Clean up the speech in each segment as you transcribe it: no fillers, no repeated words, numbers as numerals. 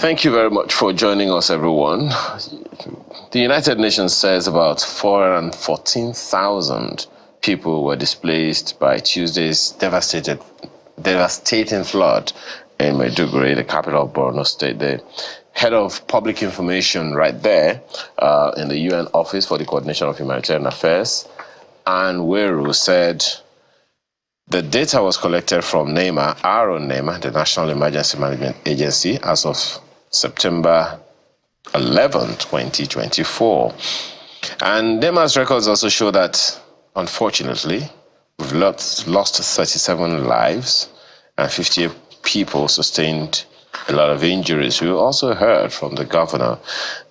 Thank you very much for joining us, everyone. The United Nations says about 414,000 people were displaced by Tuesday's devastating flood in Maiduguri, the capital of Borno State. The head of public information right there in the UN Office for the Coordination of Humanitarian Affairs, Anne Weru, said the data was collected from NiMET, our own NiMET, the National Emergency Management Agency, as of September 11, 2024. And NiMET's records also show that, unfortunately, we've lost 37 lives and 58 people sustained a lot of injuries. We also heard from the governor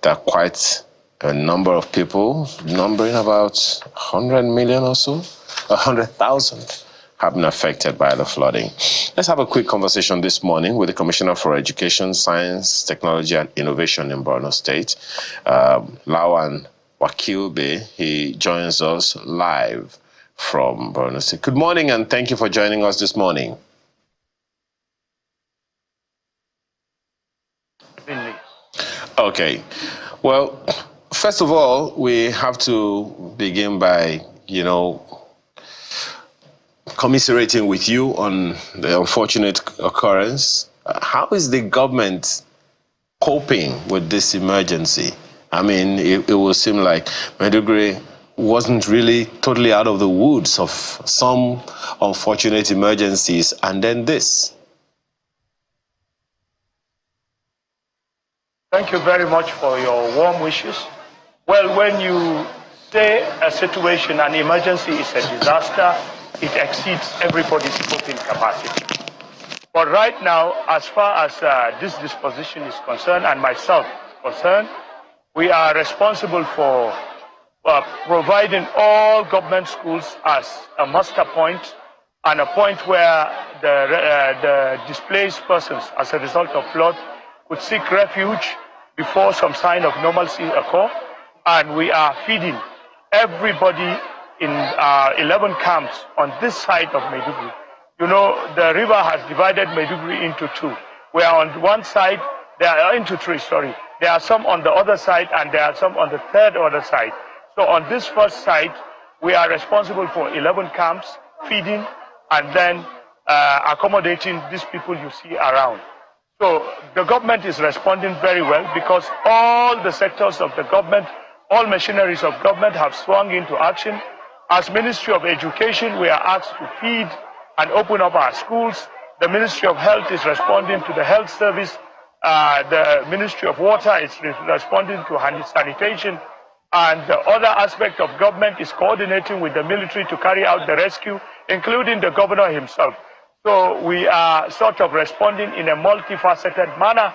that quite a number of people, numbering about 100 million or so, 100,000, have been affected by the flooding. Let's have a quick conversation this morning with the Commissioner for Education, Science, Technology and Innovation in Borno State, Lawan Wakilbe. He joins us live from Borno State. Good morning and thank you for joining us this morning. Okay. Well, first of all, we have to begin by, commiserating with you on the unfortunate occurrence. How is the government coping with this emergency? I mean, it will seem like Maiduguri wasn't really totally out of the woods of some unfortunate emergencies, and then this. Thank you very much for your warm wishes. Well, when you say a situation, an emergency is a disaster, it exceeds everybody's coping capacity. But right now, as far as this disposition is concerned, and myself concerned, we are responsible for providing all government schools as a muster point and a point where the displaced persons as a result of flood could seek refuge before some sign of normalcy occur. And we are feeding everybody in 11 camps on this side of Maiduguri. The river has divided Maiduguri into two. Where on one side, there are into three, sorry. There are some on the other side and there are some on the third other side. So on this first side, we are responsible for 11 camps, feeding and then accommodating these people you see around. So the government is responding very well because all the sectors of the government, all machineries of government have swung into action. As Ministry of Education, we are asked to feed and open up our schools. The Ministry of Health is responding to the health service. The Ministry of Water is responding to sanitation. And the other aspect of government is coordinating with the military to carry out the rescue, including the governor himself. So we are sort of responding in a multifaceted manner,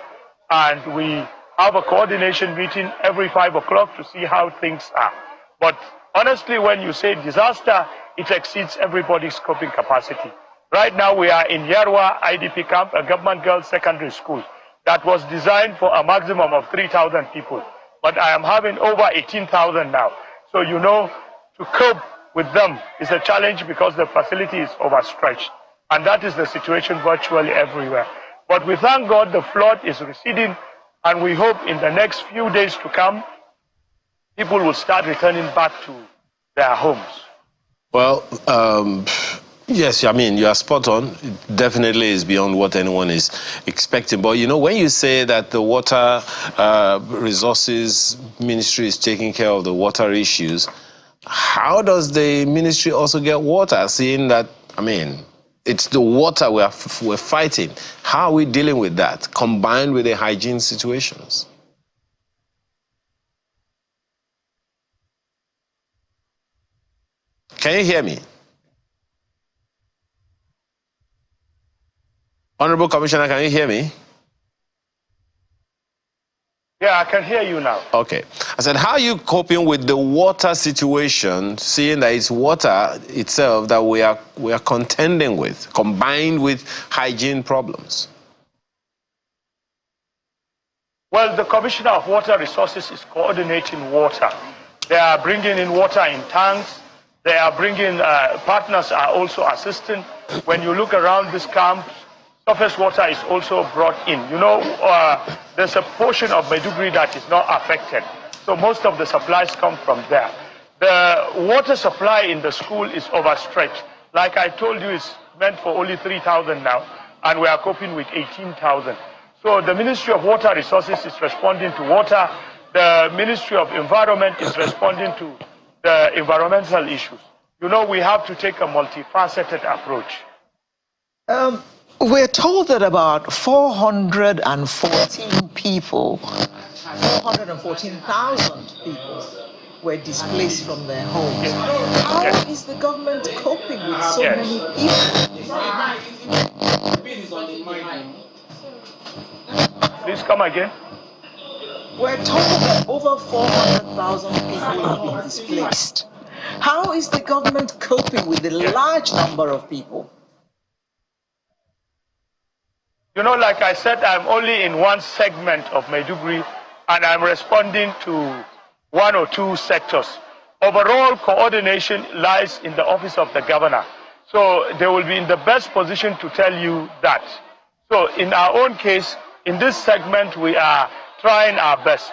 and we have a coordination meeting every 5 o'clock to see how things are. But honestly, when you say disaster, it exceeds everybody's coping capacity. Right now, we are in Yarwa IDP camp, a government girls' secondary school that was designed for a maximum of 3,000 people. But I am having over 18,000 now. So, to cope with them is a challenge because the facility is overstretched. And that is the situation virtually everywhere. But we thank God the flood is receding, and we hope in the next few days to come, people will start returning back to their homes. Well, yes, I mean, you are spot on. It definitely is beyond what anyone is expecting. But, when you say that the Water Resources Ministry is taking care of the water issues, how does the ministry also get water, seeing that, it's the water we're fighting? How are we dealing with that, combined with the hygiene situations? Can you hear me? Honorable Commissioner, can you hear me? Yeah, I can hear you now. Okay. I said, how are you coping with the water situation, seeing that it's water itself that we are contending with, combined with hygiene problems? Well, the Commissioner of Water Resources is coordinating water. They are bringing in water in tanks. They are bringing, partners are also assisting. When you look around this camp, surface water is also brought in. You know, there's a portion of Maiduguri that is not affected. So most of the supplies come from there. The water supply in the school is overstretched. Like I told you, it's meant for only 3,000 now, and we are coping with 18,000. So the Ministry of Water Resources is responding to water. The Ministry of Environment is responding to the environmental issues. You know, we have to take a multifaceted approach. We're told that about 414 people, 414,000 people were displaced from their homes. How is the government coping with so many people? Please come again. We're told that over 400,000 people have been displaced. How is the government coping with the large number of people? You know, like I said, I'm only in one segment of Maiduguri, and I'm responding to one or two sectors. Overall coordination lies in the office of the governor. So they will be in the best position to tell you that. So in our own case, in this segment, we are trying our best.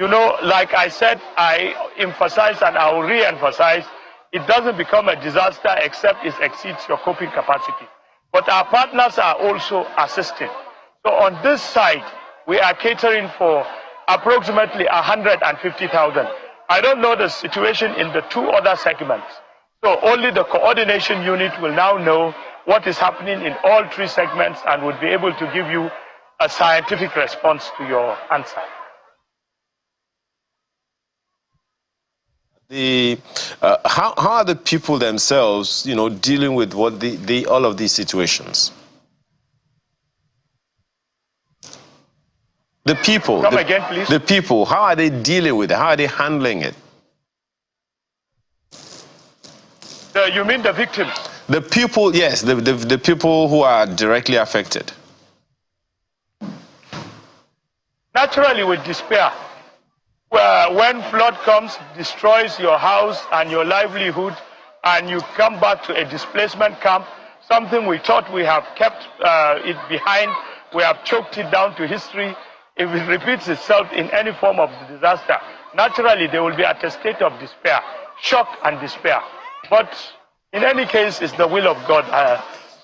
You know, like I said, I emphasize and I will re-emphasize, it doesn't become a disaster except it exceeds your coping capacity. But our partners are also assisting. So on this side, we are catering for approximately 150,000. I don't know the situation in the two other segments. So only the coordination unit will now know what is happening in all three segments and would be able to give you a scientific response to your answer. How are the people themselves, you know, dealing with what all of these situations? The people. Come again, please. The people. How are they dealing with it? How are they handling it? You mean the victims? The people, yes, the people who are directly affected. Naturally, with despair. When flood comes, destroys your house and your livelihood, and you come back to a displacement camp, something we thought we have kept it behind, we have choked it down to history. If it repeats itself in any form of disaster, naturally they will be at a state of despair, shock and despair. But in any case, it's the will of God.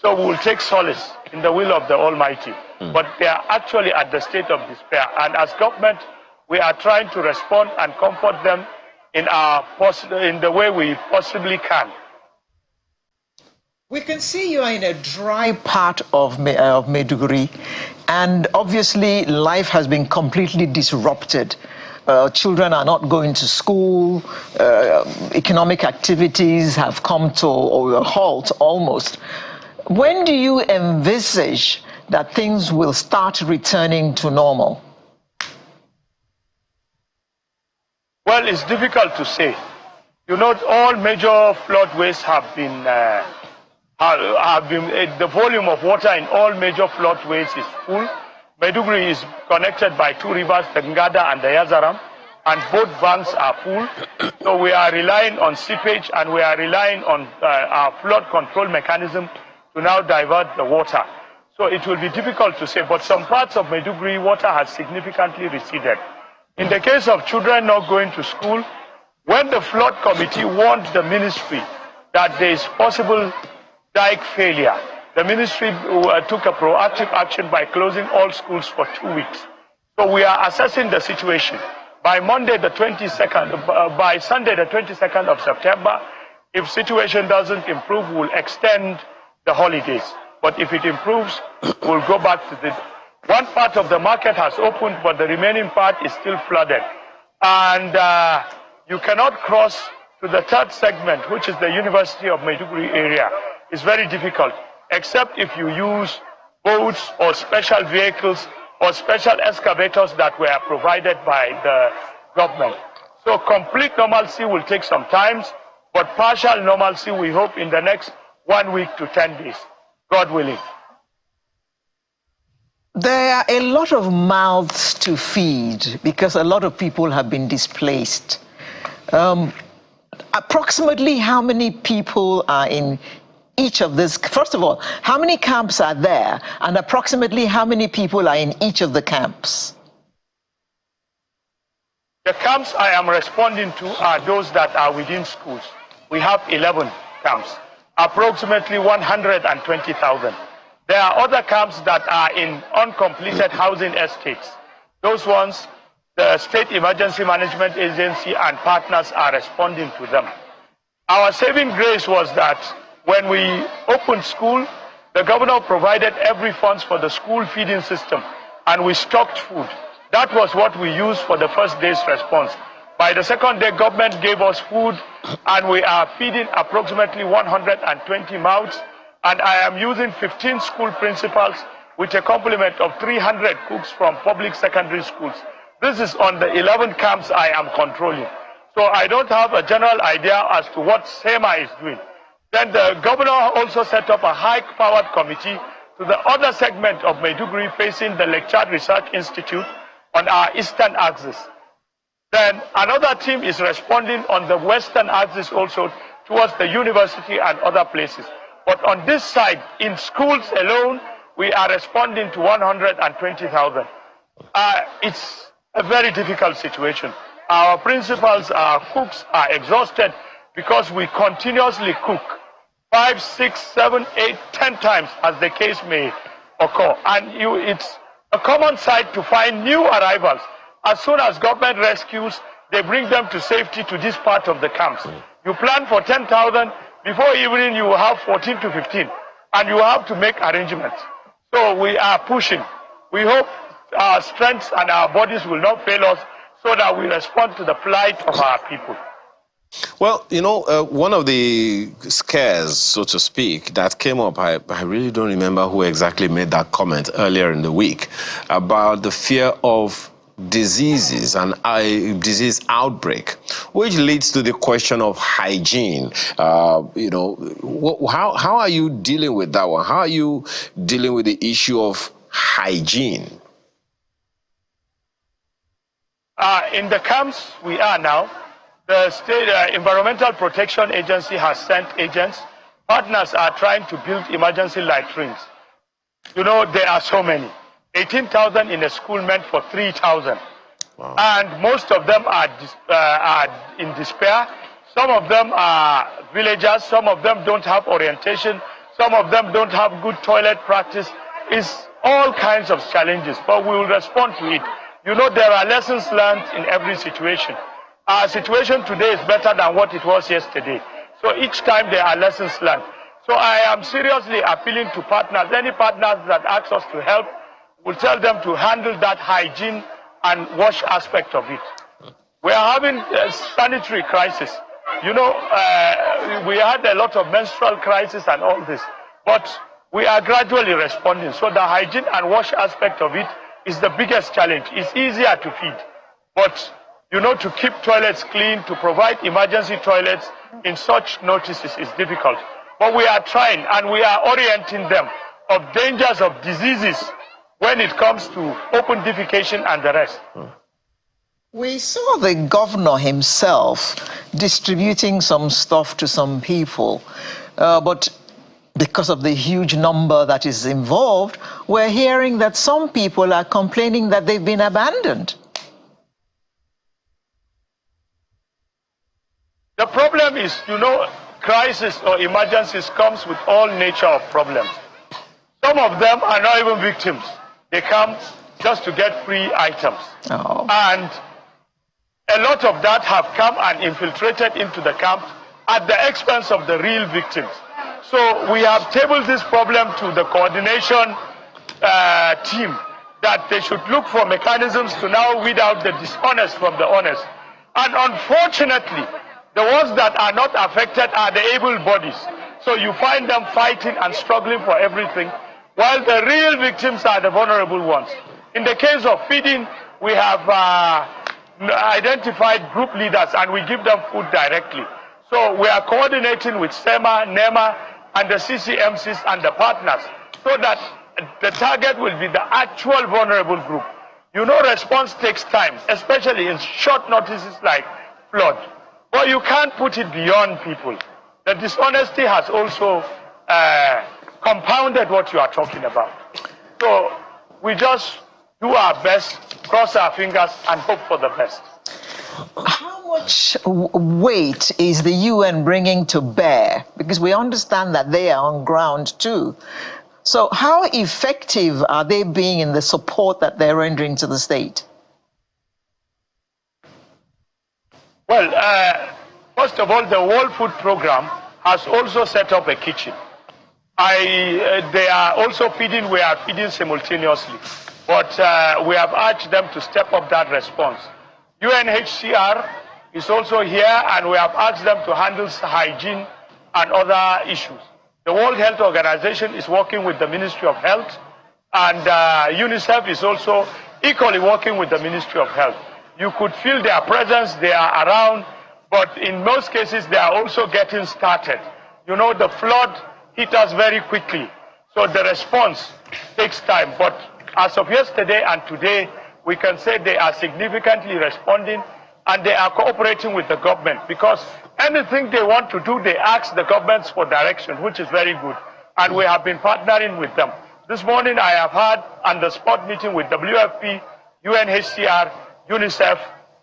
So we will take solace in the will of the Almighty. But they are actually at the state of despair. And as government, we are trying to respond and comfort them in the way we possibly can. We can see you are in a dry part of Maiduguri, and obviously life has been completely disrupted. Children are not going to school, economic activities have come to a halt almost. When do you envisage that things will start returning to normal? Well, it's difficult to say. You know, all major floodways have been, the volume of water in all major floodways is full. Maiduguri is connected by two rivers, the Ngada and the Yazaram, and both banks are full. So we are relying on seepage and we are relying on our flood control mechanism to now divert the water. So it will be difficult to say, but some parts of Maiduguri, water has significantly receded. In the case of children not going to school, when the flood committee warned the ministry that there is possible dike failure, the ministry took a proactive action by closing all schools for 2 weeks. So we are assessing the situation. By Sunday the 22nd of September, if situation doesn't improve, we'll extend the holidays. But if it improves, we'll go back to the... One part of the market has opened, but the remaining part is still flooded. And you cannot cross to the third segment, which is the University of Maiduguri area. It's very difficult, except if you use boats or special vehicles or special excavators that were provided by the government. So complete normalcy will take some time, but partial normalcy we hope in the next 1 week to 10 days, God willing. There are a lot of mouths to feed because a lot of people have been displaced. Approximately how many people are in each of these? First of all, how many camps are there, and approximately how many people are in each of the camps? The camps I am responding to are those that are within schools. We have 11 camps, approximately 120,000. There are other camps that are in uncompleted housing estates. Those ones, the State Emergency Management Agency and partners are responding to them. Our saving grace was that when we opened school, the governor provided every funds for the school feeding system, and we stocked food. That was what we used for the first day's response. By the second day, government gave us food, and we are feeding approximately 120 mouths, and I am using 15 school principals with a complement of 300 cooks from public secondary schools. This is on the 11 camps I am controlling. So I don't have a general idea as to what SEMA is doing. Then the governor also set up a high-powered committee to the other segment of Maiduguri facing the Lake Chad Research Institute on our eastern axis. Then another team is responding on the western axis also towards the university and other places. But on this side, in schools alone, we are responding to 120,000. It's a very difficult situation. Our principals, our cooks are exhausted because we continuously cook 5, 6, 7, 8, 10 times as the case may occur. And it's a common sight to find new arrivals. As soon as government rescues, they bring them to safety to this part of the camps. You plan for 10,000, before evening you will have 14 to 15, and you have to make arrangements. So we are pushing. We hope our strengths and our bodies will not fail us so that we respond to the plight of our people. Well, you know, one of the scares, so to speak, that came up, I really don't remember who exactly made that comment earlier in the week, about the fear of diseases and disease outbreak, which leads to the question of hygiene. You know, how are you dealing with that one? How are you dealing with the issue of hygiene? In the camps we are now, the State Environmental Protection Agency has sent agents. Partners are trying to build emergency latrines. You know, there are so many. 18,000 in a school meant for 3,000. Wow. And most of them are in despair. Some of them are villagers. Some of them don't have orientation. Some of them don't have good toilet practice. It's all kinds of challenges, but we will respond to it. You know, there are lessons learned in every situation. Our situation today is better than what it was yesterday. So each time there are lessons learned. So I am seriously appealing to partners. Any partners that ask us to help, we'll tell them to handle that hygiene and wash aspect of it. We are having a sanitary crisis. You know, we had a lot of menstrual crisis and all this, but we are gradually responding. So the hygiene and wash aspect of it is the biggest challenge. It's easier to feed, but you know, to keep toilets clean, to provide emergency toilets in such notices is difficult. But we are trying, and we are orienting them of dangers of diseases when it comes to open defecation and the rest. We saw the governor himself distributing some stuff to some people, but because of the huge number that is involved, we're hearing that some people are complaining that they've been abandoned. The problem is, you know, crisis or emergencies comes with all nature of problems. Some of them are not even victims. They come just to get free items. Oh. And a lot of that have come and infiltrated into the camp at the expense of the real victims. So we have tabled this problem to the coordination team that they should look for mechanisms to now weed out the dishonest from the honest. And unfortunately, the ones that are not affected are the able bodies. So you find them fighting and struggling for everything, while the real victims are the vulnerable ones. In the case of feeding, we have identified group leaders and we give them food directly. So we are coordinating with SEMA, NEMA, and the CCMCs and the partners so that the target will be the actual vulnerable group. You know, response takes time, especially in short notices like flood. But you can't put it beyond people. The dishonesty has also compounded what you are talking about. So we just do our best, cross our fingers, and hope for the best. How much weight is the UN bringing to bear? Because we understand that they are on ground too. So how effective are they being in the support that they're rendering to the state? Well, first of all, the World Food Program has also set up a kitchen. They are also feeding, we are feeding simultaneously. But we have urged them to step up that response. UNHCR is also here, and we have asked them to handle hygiene and other issues. The World Health Organization is working with the Ministry of Health, and UNICEF is also equally working with the Ministry of Health. You could feel their presence, they are around, but in most cases they are also getting started. You know, the flood hit us very quickly, so the response takes time. But as of yesterday and today, we can say they are significantly responding, and they are cooperating with the government, because anything they want to do, they ask the governments for direction, which is very good. And we have been partnering with them. This morning I have had on-the-spot meeting with WFP, UNHCR, UNICEF,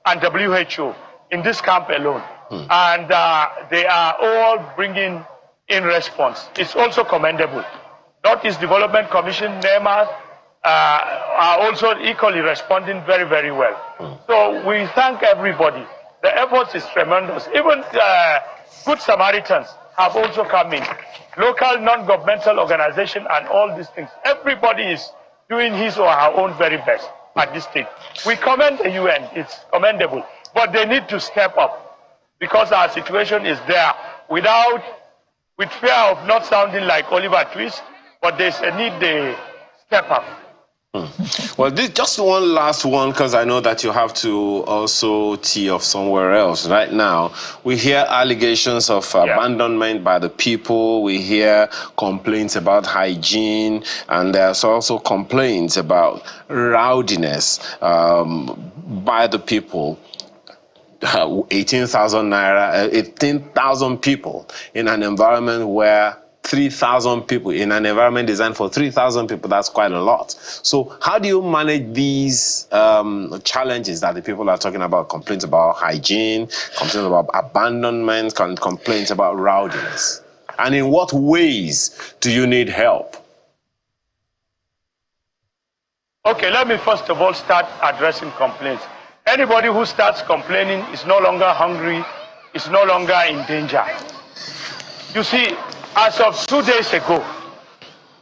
and WHO in this camp alone. And they are all bringing in response. It's also commendable. Northeast Development Commission, NiMET, are also equally responding very, very well. So we thank everybody. The effort is tremendous. Even Good Samaritans have also come in. Local non-governmental organizations and all these things. Everybody is doing his or her own very best at this stage. We commend the UN. It's commendable. But they need to step up, because our situation is there with fear of not sounding like Oliver Twist, but there's a need they step up. Well, this just one last one, because I know that you have to also tee off somewhere else. Right now, we hear allegations of abandonment by the people. We hear complaints about hygiene, and there's also complaints about rowdiness by the people. 18,000 naira, 18,000 people in an environment where 3,000 people, in an environment designed for 3,000 people, that's quite a lot. So how do you manage these challenges that the people are talking about? Complaints about hygiene, complaints about abandonment, complaints about rowdiness. And in what ways do you need help? Okay, let me first of all start addressing complaints. Anybody who starts complaining is no longer hungry, is no longer in danger. You see, as of 2 days ago,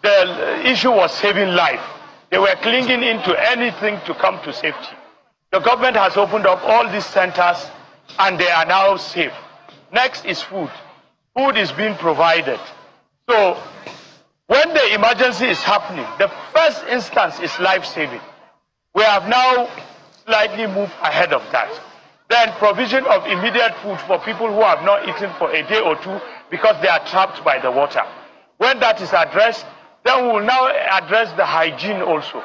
the issue was saving life. They were clinging into anything to come to safety. The government has opened up all these centers, and they are now safe. Next is food. Food is being provided. So when the emergency is happening, the first instance is life-saving. We have now slightly moved ahead of that. Then provision of immediate food for people who have not eaten for a day or two because they are trapped by the water. When that is addressed, then we will now address the hygiene also.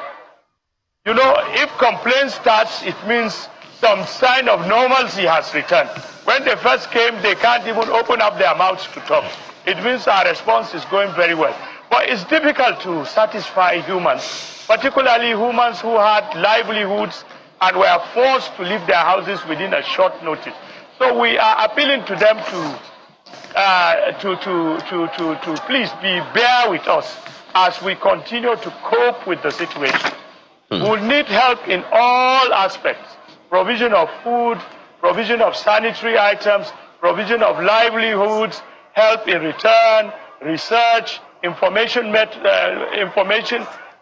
You know, if complaint starts, it means some sign of normalcy has returned. When they first came, they can't even open up their mouths to talk. It means our response is going very well. But it's difficult to satisfy humans, particularly humans who had livelihoods and were forced to leave their houses within a short notice. So we are appealing to them to please bear with us as we continue to cope with the situation. We will need help in all aspects: provision of food, provision of sanitary items, provision of livelihoods, help in return, research, information,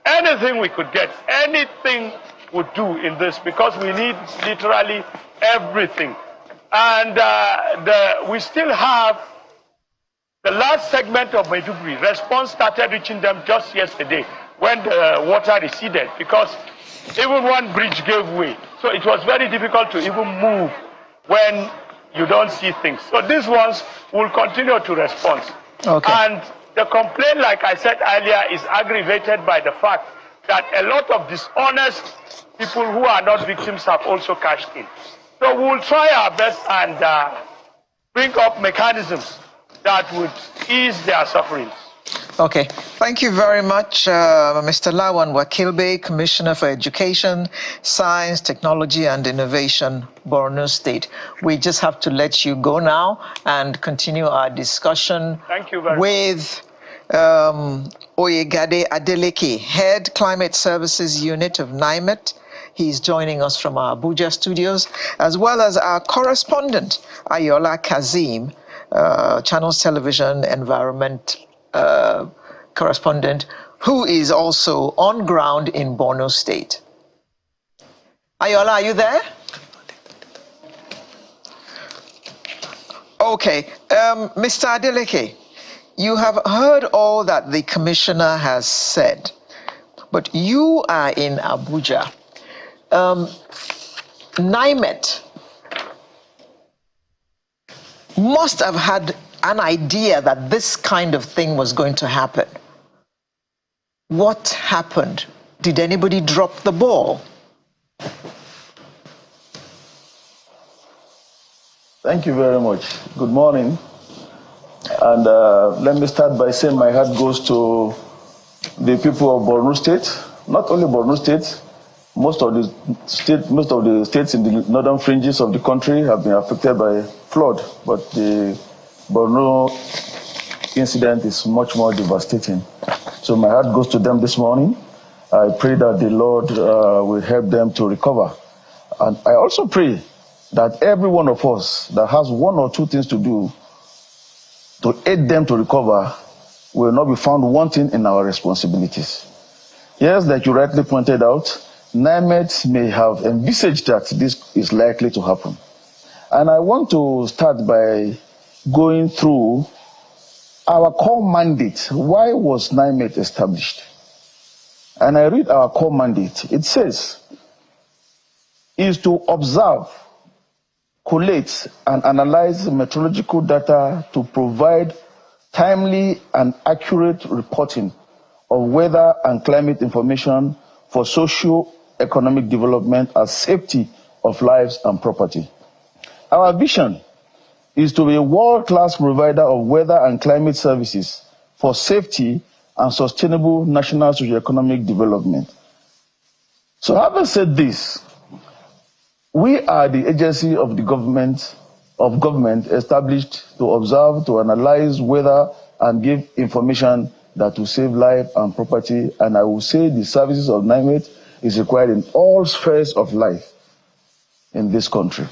anything we could get, anything would do in this, because we need literally everything. And we still have the last segment of Maiduguri. Response started reaching them just yesterday when the water receded, because even one bridge gave way. So it was very difficult to even move when you don't see things. So these ones will continue to respond. Okay. And the complaint, like I said earlier, is aggravated by the fact that a lot of dishonest people who are not victims have also cashed in. So we will try our best and bring up mechanisms that would ease their sufferings. Okay, thank you very much, Mr. Lawan Wakilbe, Commissioner for Education, Science, Technology and Innovation, Borno State. We just have to let you go now and continue our discussion with Oyegade Adeleke, Head Climate Services Unit of NiMET. He's joining us from our Abuja studios, as well as our correspondent, Ayola Kazim, Channels Television Environment correspondent, who is also on ground in Borno State. Ayola, are you there? Okay, Mr. Adeleke, you have heard all that the commissioner has said, but you are in Abuja. NiMET must have had an idea that this kind of thing was going to happen. What happened? Did anybody drop the ball? Thank you very much. Good morning. And let me start by saying my heart goes to the people of Borno State. Not only Borno State, most of the states in the northern fringes of the country have been affected by flood, but the Borno incident is much more devastating. So my heart goes to them this morning. I pray that the Lord will help them to recover. And I also pray that every one of us that has one or two things to do to aid them to recover will not be found wanting in our responsibilities. Yes, like you rightly pointed out, NiMET may have envisaged that this is likely to happen. And I want to start by going through our core mandate. Why was NiMET established? And I read our core mandate. It says, is to observe, collate, and analyze meteorological data to provide timely and accurate reporting of weather and climate information for socio-economic development and safety of lives and property. Our vision is to be a world-class provider of weather and climate services for safety and sustainable national socio-economic development. So having said this, we are the agency of the government established to observe, to analyze weather and give information that will save life and property. And I will say the services of NiMET is required in all spheres of life in this country.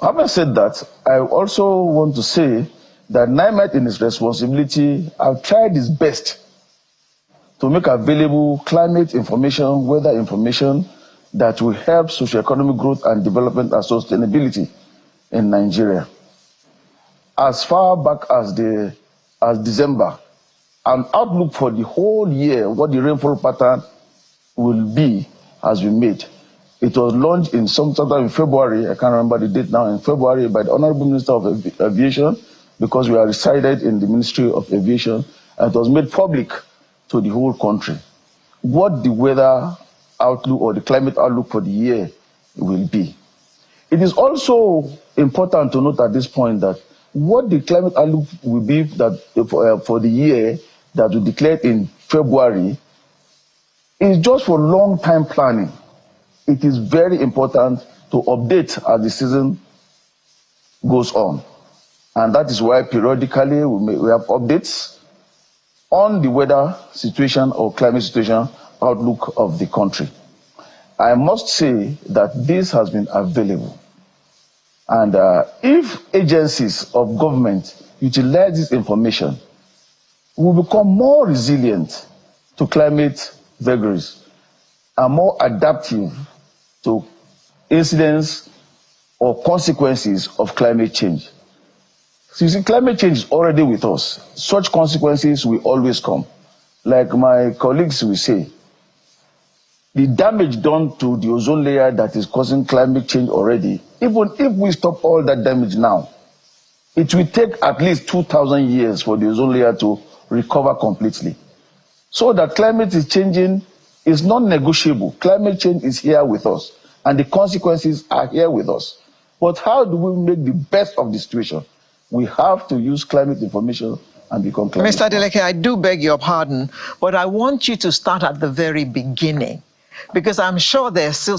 Having said that, I also want to say that NiMET in its responsibility have tried its best to make available climate information, weather information that will help socioeconomic growth and development and sustainability in Nigeria. As far back as December, an outlook for the whole year, what the rainfall pattern will be, has been made. It was launched in sometime in February, I can't remember the date now, in February by the Honorable Minister of Aviation, because we are resided in the Ministry of Aviation, and it was made public to the whole country what the weather outlook or the climate outlook for the year will be. It is also important to note at this point that what the climate outlook will be that for the year that we declared in February is just for long-time planning. It is very important to update as the season goes on. And that is why periodically we have updates on the weather situation or climate situation outlook of the country. I must say that this has been available. And if agencies of government utilize this information, we will become more resilient to climate vagaries and more adaptive to incidents or consequences of climate change. So you see, climate change is already with us. Such consequences will always come. Like my colleagues will say, the damage done to the ozone layer that is causing climate change already, even if we stop all that damage now, it will take at least 2,000 years for the ozone layer to recover completely. So that climate is changing is non-negotiable. Climate change is here with us, and the consequences are here with us. But how do we make the best of the situation? We have to use climate information and become climate Mr. smart. Adeleke, I do beg your pardon, but I want you to start at the very beginning, because I'm sure there's still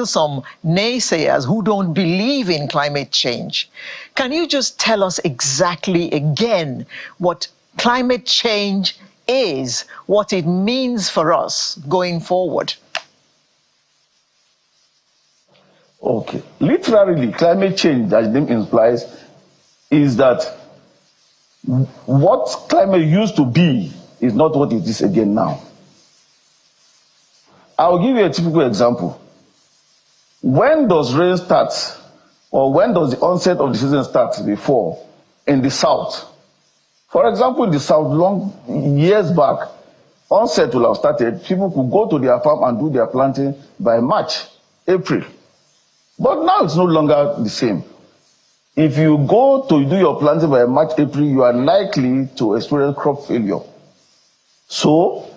some naysayers who don't believe in climate change. Can you just tell us exactly again what climate change is, what it means for us going forward? Okay. Literally, climate change, as the name implies, is that what climate used to be is not what it is again now. I'll give you a typical example. When does rain start, or when does the onset of the season start before in the south? For example, in the south, long years back, onset will have started. People could go to their farm and do their planting by March, April. But now it's no longer the same. If you go to do your planting by March, April, you are likely to experience crop failure. So,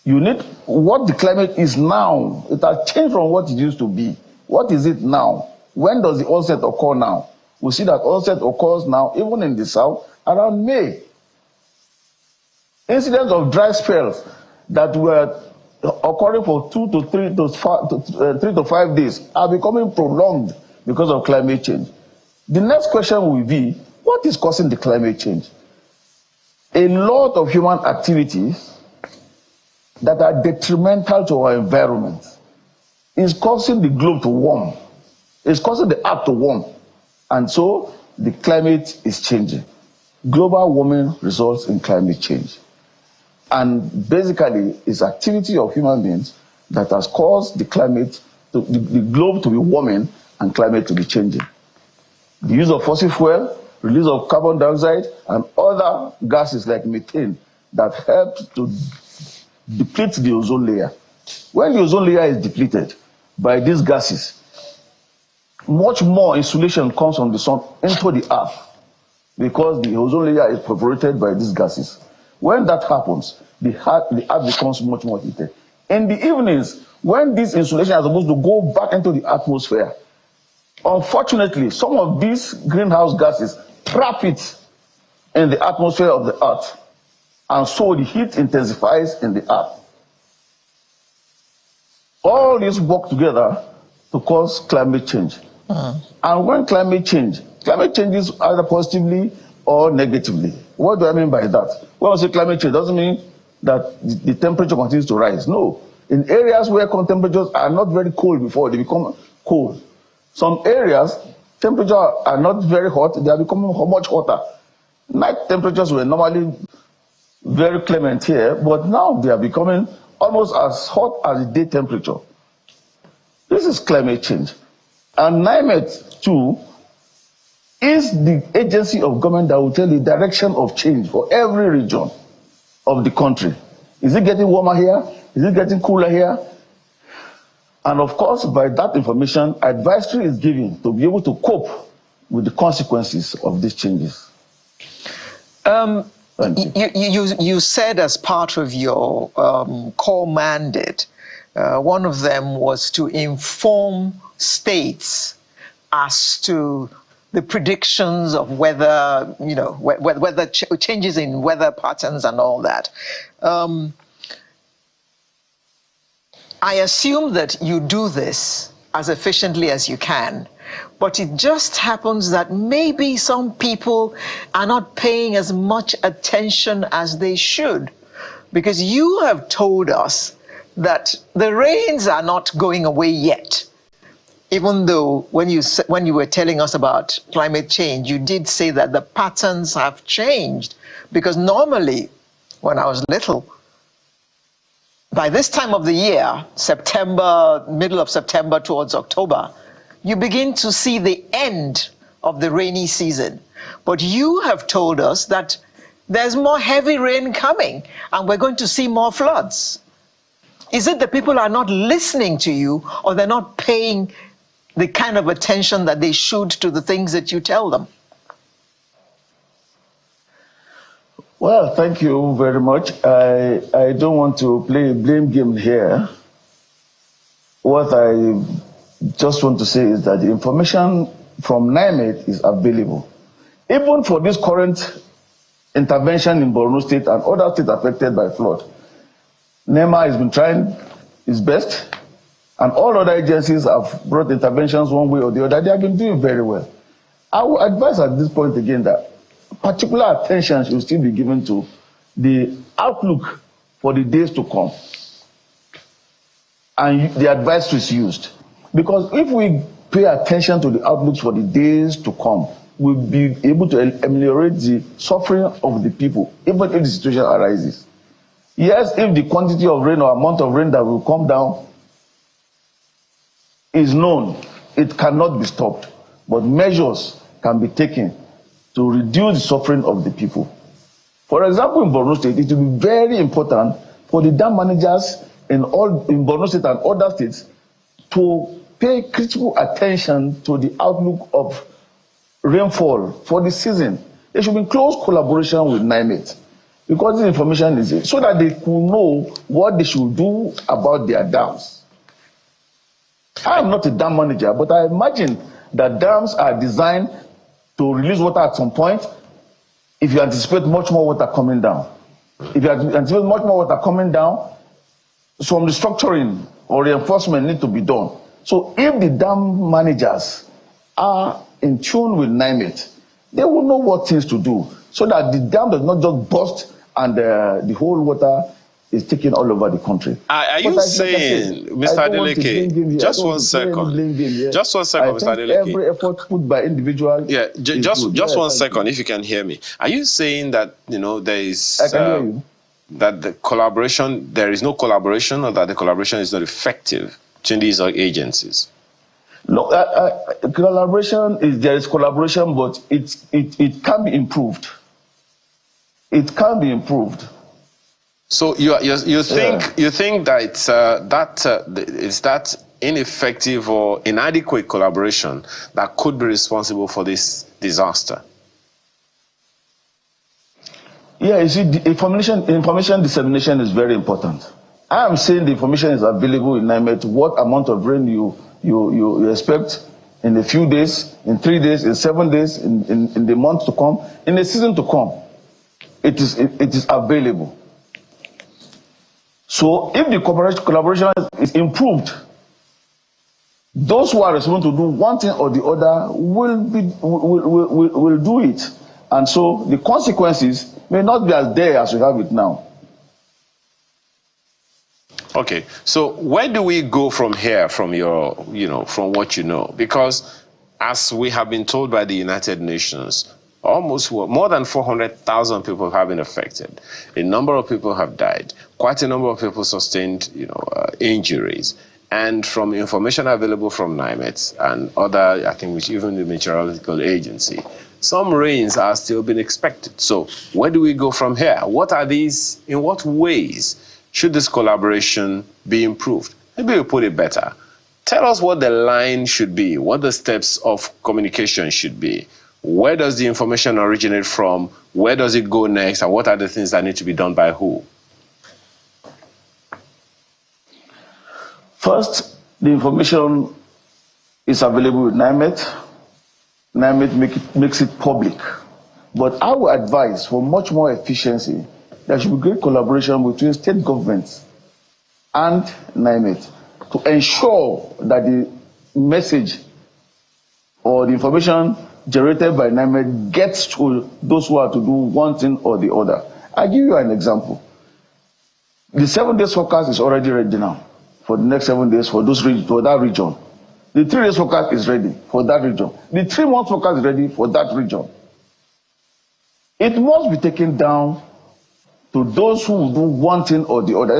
you need what the climate is now. It has changed from what it used to be. What is it now? When does the onset occur now? We see that onset occurs now, even in the south, around May. Incidents of dry spells that were occurring for 3 to 5 days are becoming prolonged because of climate change. The next question will be, what is causing the climate change? A lot of human activities that are detrimental to our environment is causing the globe to warm. It's causing the earth to warm. And so the climate is changing. Global warming results in climate change. And basically, it's activity of human beings that has caused the climate, the globe to be warming and climate to be changing. The use of fossil fuel, release of carbon dioxide, and other gases like methane that help to deplete the ozone layer. When the ozone layer is depleted by these gases, much more insulation comes from the sun into the earth because the ozone layer is perforated by these gases. When that happens, the earth becomes much more heated. In the evenings, when this insulation is supposed to go back into the atmosphere, unfortunately, some of these greenhouse gases trap it in the atmosphere of the earth, and so the heat intensifies in the earth. All these work together to cause climate change. And when climate changes either positively or negatively. What do I mean by that? When I say climate change, doesn't mean that the temperature continues to rise. No. In areas where temperatures are not very cold before, they become cold. Some areas, temperatures are not very hot, they are becoming much hotter. Night temperatures were normally very clement here, but now they are becoming almost as hot as the day temperature. This is climate change. And NiMET, too, is the agency of government that will tell the direction of change for every region of the country. Is it getting warmer here? Is it getting cooler here? And of course, by that information, advisory is given to be able to cope with the consequences of these changes. You said as part of your core mandate, one of them was to inform states as to the predictions of weather, weather changes in weather patterns and all that. I assume that you do this as efficiently as you can, but it just happens that maybe some people are not paying as much attention as they should, because you have told us that the rains are not going away yet. Even though when you were telling us about climate change, you did say that the patterns have changed, because normally when I was little, by this time of the year, September, middle of September towards October, you begin to see the end of the rainy season. But you have told us that there's more heavy rain coming and we're going to see more floods. Is it that people are not listening to you, or they're not paying the kind of attention that they should to the things that you tell them? Well, thank you very much. I don't want to play a blame game here. What I just want to say is that the information from NiMET is available. Even for this current intervention in Borno State and other states affected by flood. NEMA has been trying its best, and all other agencies have brought interventions one way or the other. They have been doing very well. I would advise at this point again that particular attention should still be given to the outlook for the days to come, and the advice is used. Because if we pay attention to the outlooks for the days to come, we'll be able to ameliorate the suffering of the people, even if the situation arises. Yes, if the quantity of rain or amount of rain that will come down is known, it cannot be stopped. But measures can be taken to reduce the suffering of the people. For example, in Borno State, it will be very important for the dam managers in Borno State and other states to pay critical attention to the outlook of rainfall for the season. There should be close collaboration with NiMET, because this information is so that they could know what they should do about their dams. I am not a dam manager, but I imagine that dams are designed to release water at some point if you anticipate much more water coming down. If you anticipate much more water coming down, some restructuring or reinforcement need to be done. So if the dam managers are in tune with NiMET, they will know what things to do so that the dam does not just burst and the whole water is taken all over the country. Are you saying, Mr. Adeleke, just 1 second. Just 1 second, Mr. Adeleke. Every effort put by individuals. Yeah, just 1 second, if you can hear me. Are you saying that, you know, there is that the collaboration, there is no collaboration, or that the collaboration is not effective between these agencies? No, collaboration is, there is collaboration, but it can be improved. It can be improved. So you think that it's that ineffective or inadequate collaboration that could be responsible for this disaster? Yeah, you see, the information dissemination is very important. I am saying the information is available in NiMET. What amount of rain you expect in a few days, in 3 days, in 7 days, in the month to come, in the season to come. It is available. So if the collaboration is improved, those who are responsible to do one thing or the other will do it. And so the consequences may not be as dire as we have it now. Okay, so where do we go from here, from your, from what you know? Because as we have been told by the United Nations, almost more than 400,000 people have been affected. A number of people have died. Quite a number of people sustained, injuries. And from information available from NiMET and other, I think, even the meteorological agency, some rains are still being expected. So where do we go from here? What are these? In what ways should this collaboration be improved? Maybe we put it better. Tell us what the line should be, what the steps of communication should be. Where does the information originate from? Where does it go next? And what are the things that need to be done by who? First, the information is available with NiMET. NiMET makes it public. But I would advise, for much more efficiency, there should be great collaboration between state governments and NiMET to ensure that the message or the information generated by NiMET gets to those who are to do one thing or the other. I'll give you an example. The 7 days forecast is already ready now for the next 7 days for that region. The 3 days forecast is ready for that region. The 3 months forecast is ready for that region. It must be taken down to those who do one thing or the other.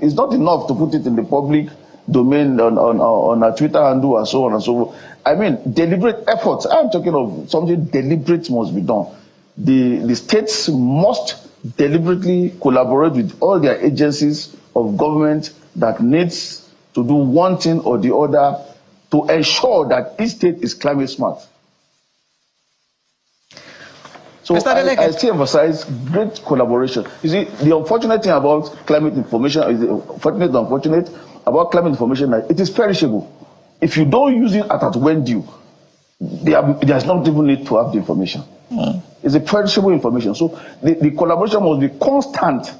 It's not enough to put it in the public domain on a Twitter handle and so on and so forth. I mean, deliberate efforts. I'm talking of something deliberate must be done. The states must deliberately collaborate with all their agencies of government that needs to do one thing or the other to ensure that each state is climate smart. So I still emphasize great collaboration. You see, the unfortunate thing about climate information is unfortunate about climate information that it is perishable. If you don't use it at when due, there's not even need to have the information. It's a perishable information. So the collaboration must be constant.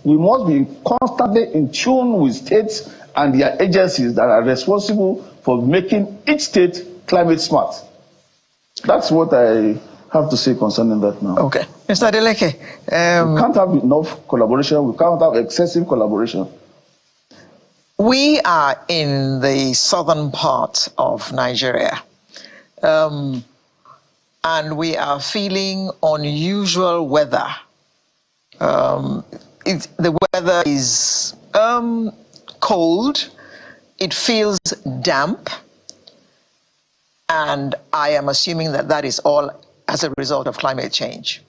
We must be constantly in tune with states and their agencies that are responsible for making each state climate smart. That's what I have to say concerning that now. Okay. Mr. Adeleke. We can't have enough collaboration. We can't have excessive collaboration. We are in the southern part of Nigeria. And we are feeling unusual weather. The weather is cold, it feels damp, and I am assuming that that is all as a result of climate change.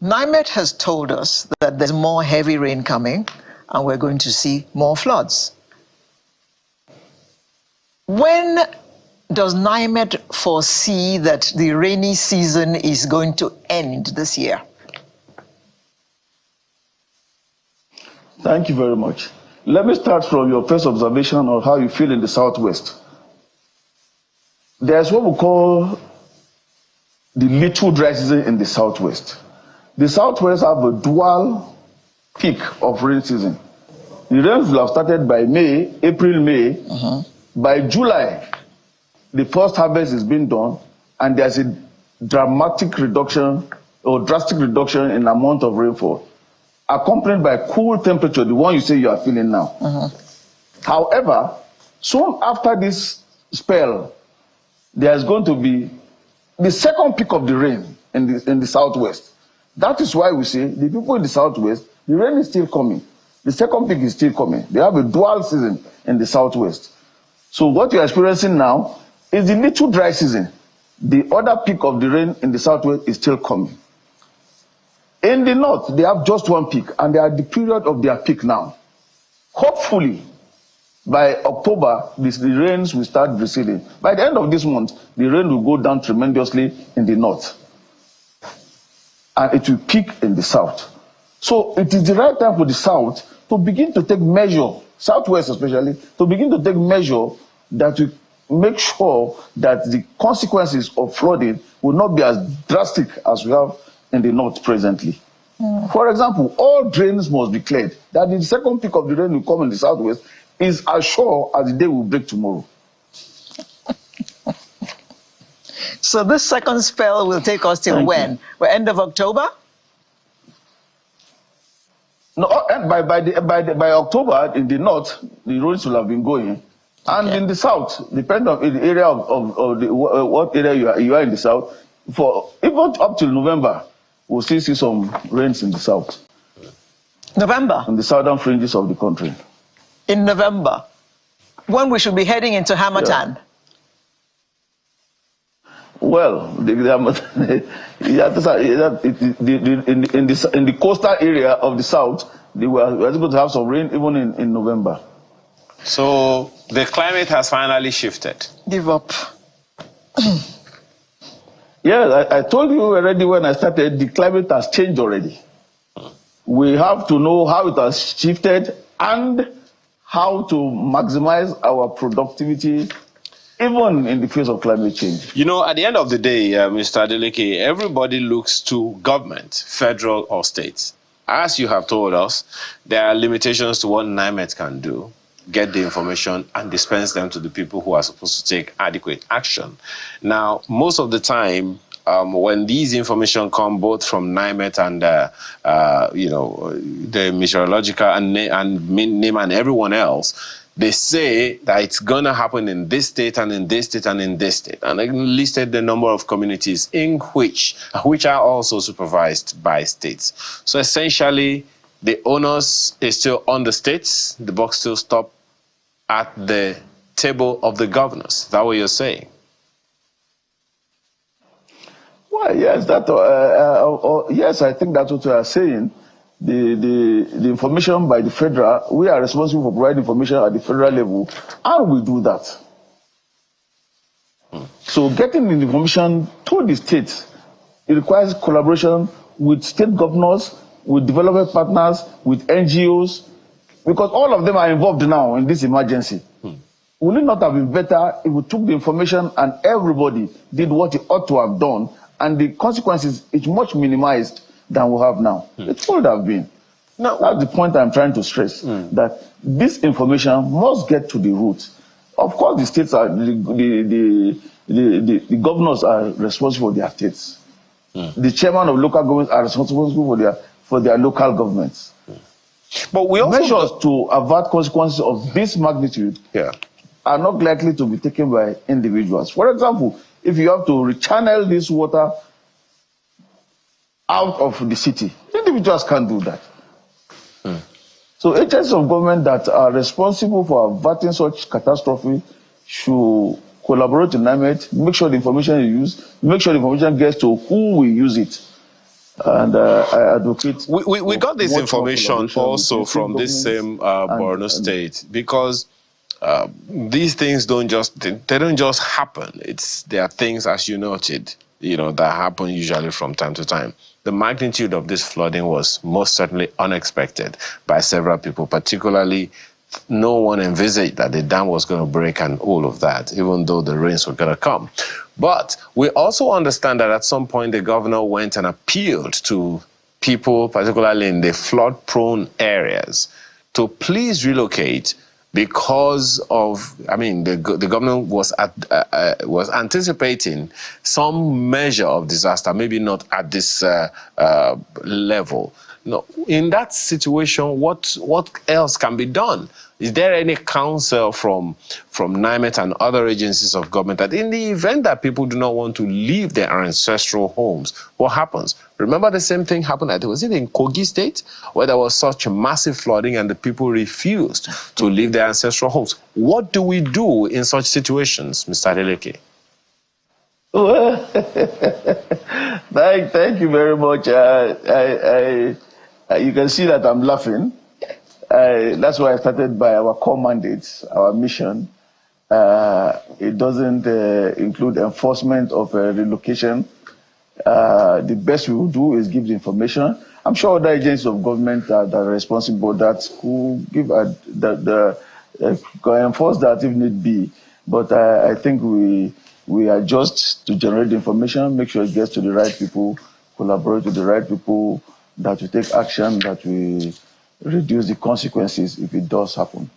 NiMET has told us that there's more heavy rain coming and we're going to see more floods. When does NiMET foresee that the rainy season is going to end this year? Thank you very much. Let me start from your first observation on how you feel in the Southwest. There's what we call the little dry season in the Southwest. The Southwest have a dual peak of rain season. The rains will have started by May, April, May. By July, the first harvest is being done, and there's a dramatic reduction or drastic reduction in the amount of rainfall, accompanied by cool temperature, the one you say you are feeling now. However, soon after this spell, there's going to be the second peak of the rain in the Southwest. That is why we say the people in the Southwest, the rain is still coming. The second peak is still coming. They have a dual season in the Southwest. So what you're experiencing now is the little dry season. The other peak of the rain in the Southwest is still coming. In the North, they have just one peak, and they are at the period of their peak now. Hopefully, by October, the rains will start receding. By the end of this month, the rain will go down tremendously in the North, and it will peak in the South. So it is the right time for the South to begin to take measure, Southwest especially, to begin to take measure that will make sure that the consequences of flooding will not be as drastic as we have in the North presently. For example, all drains must be cleared. That the second peak of the rain will come in the Southwest is as sure as the day will break tomorrow. So this second spell will take us till when? By end of October? No, by October in the North, the roads will have been going. And in the South, depending on the area of what area you are in the South, for even up till November, we'll still see some rains in the South. November? In the southern fringes of the country. In November, when we should be heading into Harmattan? Yeah. Well, in the coastal area of the South, we are going to have some rain even in November. So the climate has finally shifted. Give up. Yeah, I told you already when I started, the climate has changed already. We have to know how it has shifted and how to maximize our productivity even in the face of climate change. You know, at the end of the day, Mr. Adeleke, everybody looks to government, federal or states. As you have told us, there are limitations to what NiMET can do, get the information and dispense them to the people who are supposed to take adequate action. Now, most of the time, when these information come both from NiMET and the meteorological and NIM and everyone else, they say that it's going to happen in this state and in this state and in this state. And I listed the number of communities in which are also supervised by states. So essentially, the onus is still on the states. The buck still stops at the table of the governors. Is that what you're saying? Well, yes, yes, I think that's what we are saying. The information by the federal, we are responsible for providing information at the federal level, and we do that. So getting the information to the states, it requires collaboration with state governors, with development partners, with NGOs, because all of them are involved now in this emergency. Would it not have been better if we took the information and everybody did what he ought to have done and the consequences is much minimized than we have now. It would have been. No. That's the point I'm trying to stress, that this information must get to the root. Of course, the states are, the governors are responsible for their states. The chairman of local governments are responsible for their local governments. But we also measures to avert consequences of this magnitude are not likely to be taken by individuals. For example, if you have to rechannel this water out of the city, individuals can't do that. So agents of government that are responsible for averting such catastrophe should collaborate with NiMET, make sure the information is used, make sure the information gets to who will use it. And I advocate. We got this information also from this same Borno state, because these things don't just happen. There are things, as you noted, that happen usually from time to time. The magnitude of this flooding was most certainly unexpected by several people, particularly no one envisaged that the dam was going to break and all of that, even though the rains were going to come. But we also understand that at some point the governor went and appealed to people, particularly in the flood-prone areas, to please relocate, because of, the government was anticipating some measure of disaster, maybe not at this level. No, in that situation, what else can be done? Is there any counsel from NiMET and other agencies of government that in the event that people do not want to leave their ancestral homes, what happens? Remember the same thing happened, was it in Kogi State, where there was such a massive flooding and the people refused to leave their ancestral homes? What do we do in such situations, Mr. Adeleke? Well, thank you very much. You can see that I'm laughing. That's why I started by our core mandates, our mission. It doesn't include enforcement of relocation. The best we will do is give the information. I'm sure other agencies of government that are responsible that who give enforce that if need be. But I think we are just to generate the information, make sure it gets to the right people, collaborate with the right people, that we take action, that we reduce the consequences if it does happen.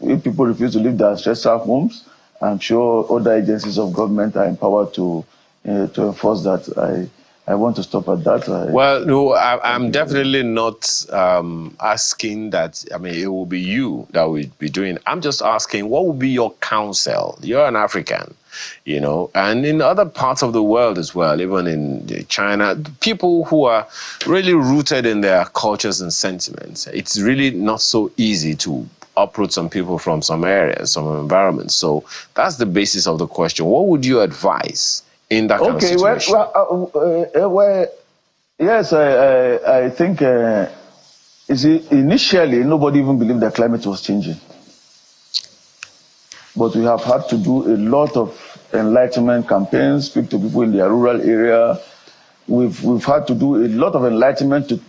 If people refuse to leave their ancestral homes, I'm sure other agencies of government are empowered to enforce that. I want to stop at that. Well, no, I'm definitely not asking that. It will be you that will be doing. I'm just asking, what would be your counsel? You're an African, and in other parts of the world as well, even in China, people who are really rooted in their cultures and sentiments. It's really not so easy to uproot some people from some areas, some environments. So that's the basis of the question. What would you advise in that kind of situation? Yes, I think initially nobody even believed that climate was changing. But we have had to do a lot of enlightenment campaigns, speak to people in their rural area. We've had to do a lot of enlightenment to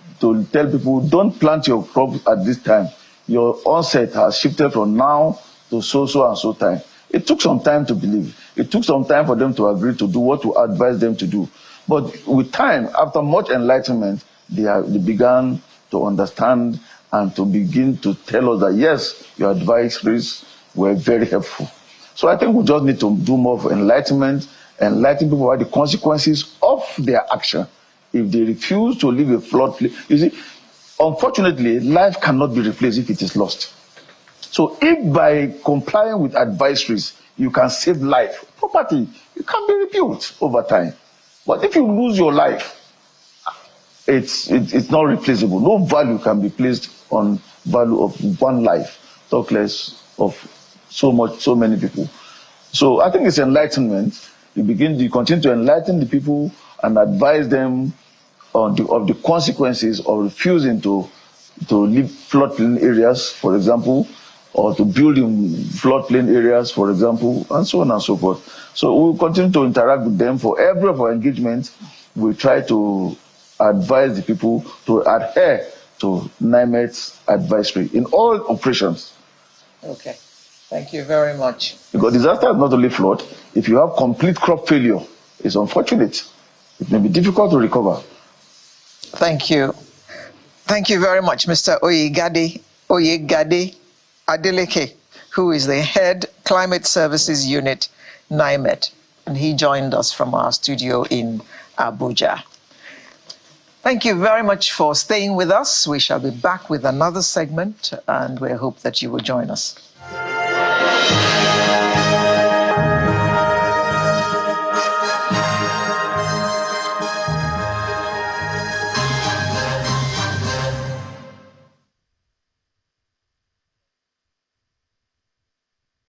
tell people, don't plant your crops at this time. Your onset has shifted from now to so and so time. It took some time to believe. It took some time for them to agree to do what we advise them to do. But with time, after much enlightenment, they began to understand and to begin to tell us that, yes, your advisories were very helpful. So I think we just need to do more of enlighten people about the consequences of their action. If they refuse to leave a floodplain, you see, unfortunately, life cannot be replaced if it is lost. So if by complying with advisories, you can save life, property, it can be rebuilt over time. But if you lose your life, it's not replaceable. No value can be placed on value of one life, talk less of so many people. So I think it's enlightenment. You continue to enlighten the people and advise them of the consequences of refusing to leave floodplain areas, for example, or to build in floodplain areas, for example, and so on and so forth. So we'll continue to interact with them. For every of our engagements, we try to advise the people to adhere to NiMET's advisory in all operations. Okay, thank you very much. Because disaster is not only flood. If you have complete crop failure is unfortunate. It may be difficult to recover. Thank you. Thank you very much, Mr. Oyegade Adeleke, who is the head Climate Services Unit, NiMET, and he joined us from our studio in Abuja. Thank you very much for staying with us. We shall be back with another segment, and we hope that you will join us.